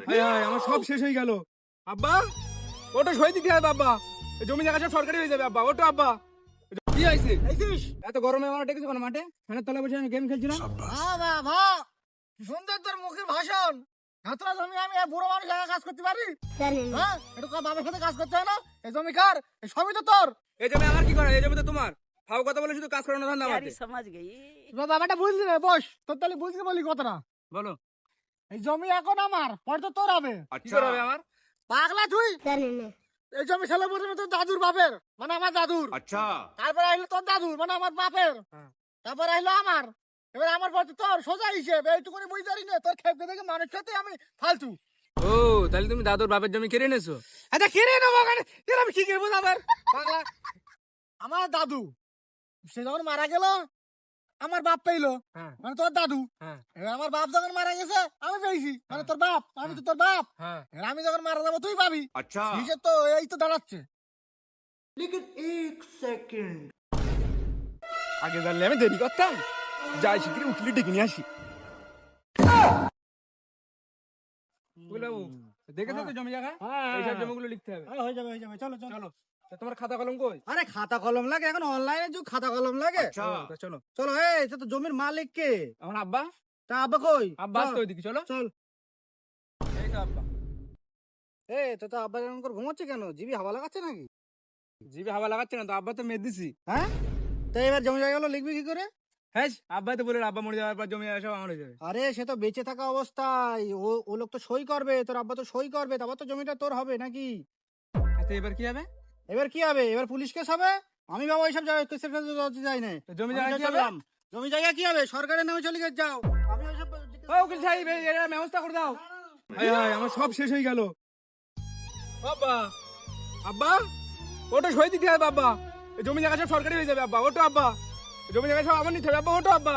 হায় হায় আমার সব শেষ হয়ে গেল। আব্বা ওটা সই দিতে হবে আব্বা, এই জমি জায়গা সব সরকারি হয়ে যাবে আব্বা। ওটা আব্বা কি হয়েছে? এত গরমে আমার ডেকেছে কোনো মাঠে? ফ্যানের তলায় বসে আমি গেম খেলছিলাম। বাবা সুন্দর তোর মুখের ভাষণ। এতটা জমি আমি বুড়ো মানুষ একা কাজ করতে পারি? হ্যাঁ, এটা কার বাবার সাথে কাজ করতে হয় না? এই জমি কার? এই সবই তো তোর। এই জমি আমার কি করে? এই জমি তো তোমার। ফাও কথা বলে শুধু কাজ করানো ধান্দা আমাদের। समझ गई। তোর বাবাটা বুঝলি রে, বস তোর তাহলে বুঝকে বলি কথাটা। বলো এই জমি এখন আমার, পরে তো তোর হবে। কি করে হবে আমার? পাগলা তুই? এই জমি ছেলে প্রথমে তোর দাদুর বাপের, মানে আমার দাদুর। अच्छा তারপরে আসলো তোর দাদুর, মানে আমার বাপের। হ্যাঁ। তারপরে আসলো আমার। এবার আমার পর তোর, সোজা হিসেব। এইটুকুনি বুঝতে পারি না, তোর খেপকে দেখে মানুষ সাথে আমি ফালতু। ও তাহলে তুমি দাদুর বাপের জমি কেড়ে এনেছো? আচ্ছা কিরে নেবো কেন? এর আমি কি করবো আবার? পাগলা, আমার দাদু সে যখন মারা গেল আমার বাপ পেইলো, হ্যাঁ মানে তোর দাদু। হ্যাঁ এবার আমার বাপ যখন মারা গেছে আমি পেয়েছি, মানে তোর বাপ। আমি তো তোর বাপ। হ্যাঁ এবার আমি যখন মারা যাবো তুই পাবি। अच्छा হিসেব তো এই তো দাঁড়াচ্ছে। আগে জানলে আমি দেরি করতাম। যাই শিগগিরি উঠলি ডেকে নিয়ে আসি। বুঝলাম, দেখেছো তো জমি জায়গা? এইসব জমিগুলো লিখতে হবে। হয়ে যাবে হয়ে যাবে, চলো চলো। চলো তা তোমার খাতা কলম কই? আরে খাতা কলম লাগে এখন, অনলাইনে যুগ, খাতা কলম লাগে। अच्छा তা চলো। চলো, এই তো জমির মালিক কে? আমার আব্বা। তা আব্বা কই? আব্বা আসতো ওইদিকে, চলো। চল। এই তো আব্বা। তো আব্বা এরকম করে ঘুমাচ্ছে কেন? জিবি হাওয়া লাগাচ্ছে নাকি? জিভে হাওয়া লাগাচ্ছে না তো, আব্বা তো মেয়ে দিছি। হ্যাঁ, তো এবার জমি জায়গাগুলো লিখবি কি করে? হ্যাঁ আব্বাই তো বলে আব্বা মরে যাওয়ার পর জমি জায়গা সব আমার হয়ে যাবে। আরে সে তো বেঁচে থাকা অবস্থায় ও লোক তো সই করবে, তোর আব্বা তো সই করবে, তারপর তো জমিটা তোর হবে নাকি? তো এবার কি হবে? এবার কি হবে? এবার পুলিশ কেস হবে। আমি বাবা এইসব কেসের কাছে যাই না। তো জমি আমি জায়গা তো কি হবে? চললাম। জমি জায়গা কি হবে? সরকারের নামে চলে গেছে, যাও। আমি ওইসব ও উকিল সাহেব এর ব্যবস্থা করে দাও। হায় হায় আমার সব শেষ হয়ে গেল। আব্বা আব্বা ওটা সই দিতে হবে আব্বা, এই জমি জায়গা সব সরকারি হয়ে যাবে আব্বা। ওটা আব্বা, এই জমি জায়গা সব আমার নিতে হবে আব্বা। ওটা আব্বা।